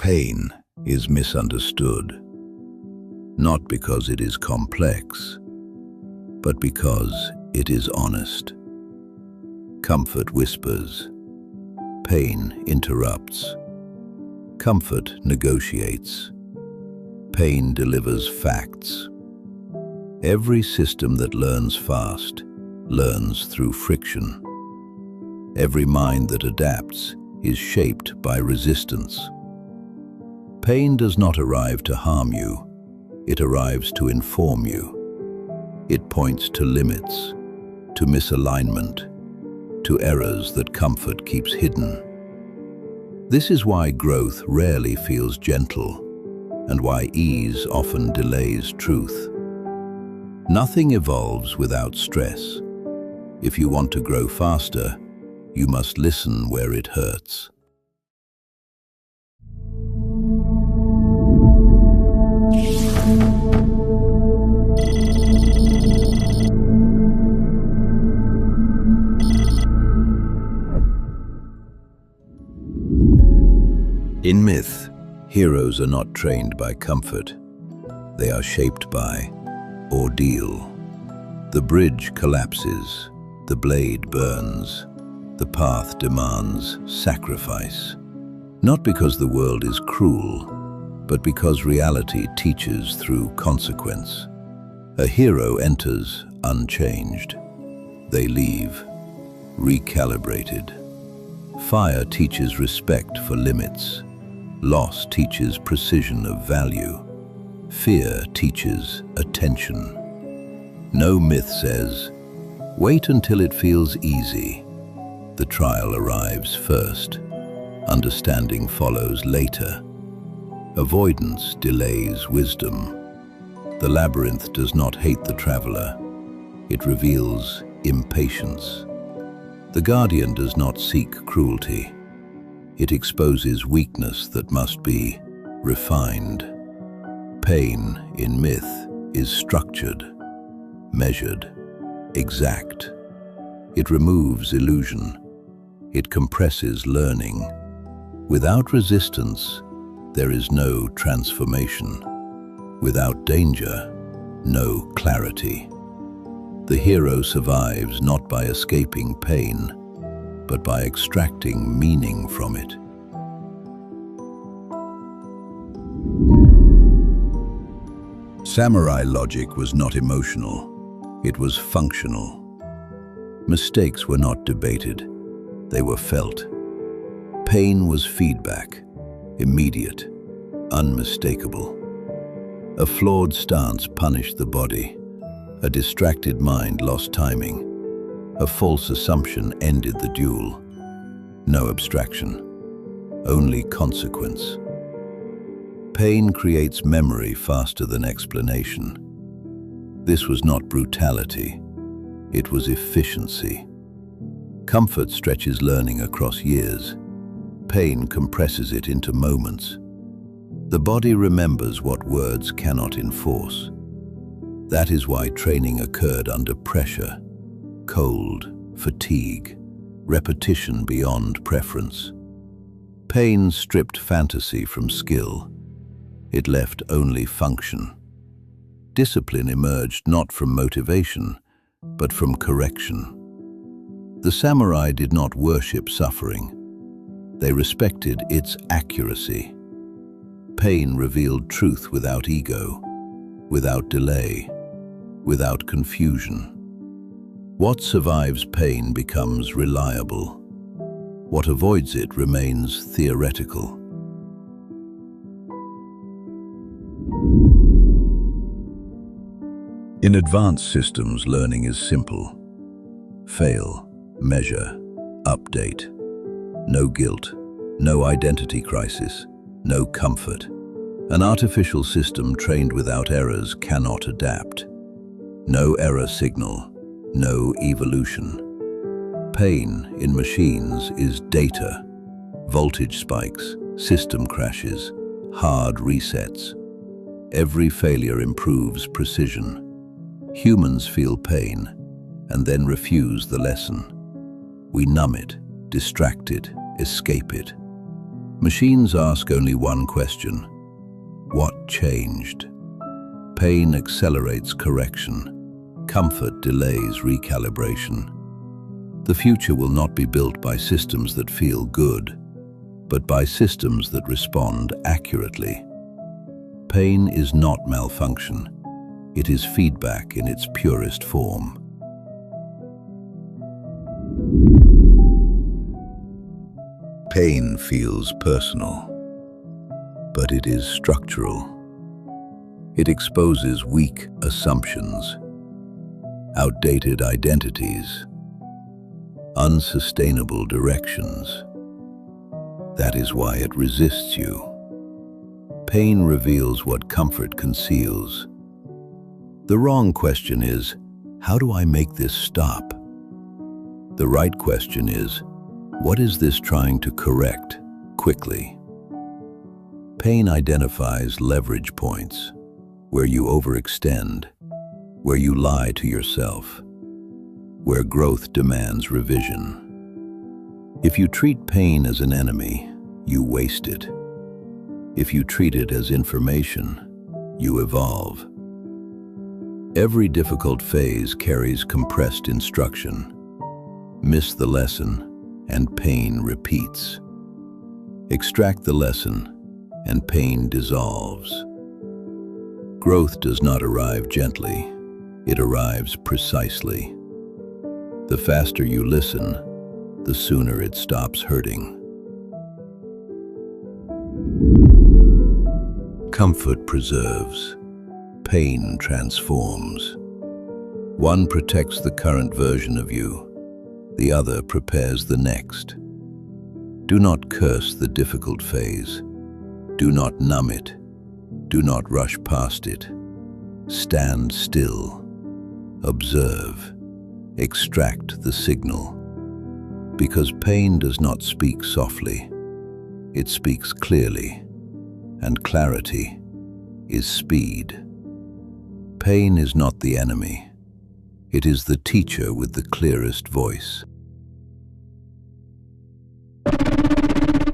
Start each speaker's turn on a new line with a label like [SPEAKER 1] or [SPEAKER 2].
[SPEAKER 1] Pain is misunderstood, not because it is complex, but because it is honest. Comfort whispers, pain interrupts. Comfort negotiates, pain delivers facts. Every system that learns fast learns through friction. Every mind that adapts is shaped by resistance. Pain does not arrive to harm you, it arrives to inform you. It points to limits, to misalignment, to errors that comfort keeps hidden. This is why growth rarely feels gentle, and why ease often delays truth. Nothing evolves without stress. If you want to grow faster, you must listen where it hurts. In myth, heroes are not trained by comfort. They are shaped by ordeal. The bridge collapses, the blade burns, the path demands sacrifice. Not because the world is cruel, but because reality teaches through consequence. A hero enters unchanged. They leave, recalibrated. Fire teaches respect for limits. Loss teaches precision of value. Fear teaches attention. No myth says, wait until it feels easy. The trial arrives first. Understanding follows later. Avoidance delays wisdom. The labyrinth does not hate the traveler. It reveals impatience. The guardian does not seek cruelty. It exposes weakness that must be refined. Pain in myth is structured, measured, exact. It removes illusion. It compresses learning. Without resistance, there is no transformation. Without danger, no clarity. The hero survives not by escaping pain, but by extracting meaning from it. Samurai logic was not emotional, it was functional. Mistakes were not debated, they were felt. Pain was feedback, immediate, unmistakable. A flawed stance punished the body. A distracted mind lost timing. A false assumption ended the duel. No abstraction, only consequence. Pain creates memory faster than explanation. This was not brutality, it was efficiency. Comfort stretches learning across years. Pain compresses it into moments. The body remembers what words cannot enforce. That is why training occurred under pressure, cold, fatigue, repetition beyond preference. Pain stripped fantasy from skill. It left only function. Discipline emerged not from motivation, but from correction. The samurai did not worship suffering. They respected its accuracy. Pain revealed truth without ego, without delay, without confusion. What survives pain becomes reliable. What avoids it remains theoretical. In advanced systems, learning is simple. Fail, measure, update. No guilt, no identity crisis, no comfort. An artificial system trained without errors cannot adapt. No error signal, no evolution. Pain in machines is data. Voltage spikes, system crashes, hard resets. Every failure improves precision. Humans feel pain and then refuse the lesson. We numb it, distract it, escape it. Machines ask only one question: what changed? Pain accelerates correction. Comfort delays recalibration. The future will not be built by systems that feel good, but by systems that respond accurately. Pain is not malfunction. It is feedback in its purest form. Pain feels personal, but it is structural. It exposes weak assumptions, outdated identities, unsustainable directions. That is why it resists you. Pain reveals what comfort conceals. The wrong question is, how do I make this stop? The right question is, what is this trying to correct quickly? Pain identifies leverage points, where you overextend, where you lie to yourself, where growth demands revision. If you treat pain as an enemy, you waste it. If you treat it as information, you evolve. Every difficult phase carries compressed instruction. Miss the lesson, and pain repeats. Extract the lesson, and pain dissolves. Growth does not arrive gently, it arrives precisely. The faster you listen, the sooner it stops hurting. Comfort preserves, pain transforms. One protects the current version of you, the other prepares the next. Do not curse the difficult phase. Do not numb it. Do not rush past it. Stand still. Observe. Extract the signal. Because pain does not speak softly. It speaks clearly. And clarity is speed. Pain is not the enemy. It is the teacher with the clearest voice.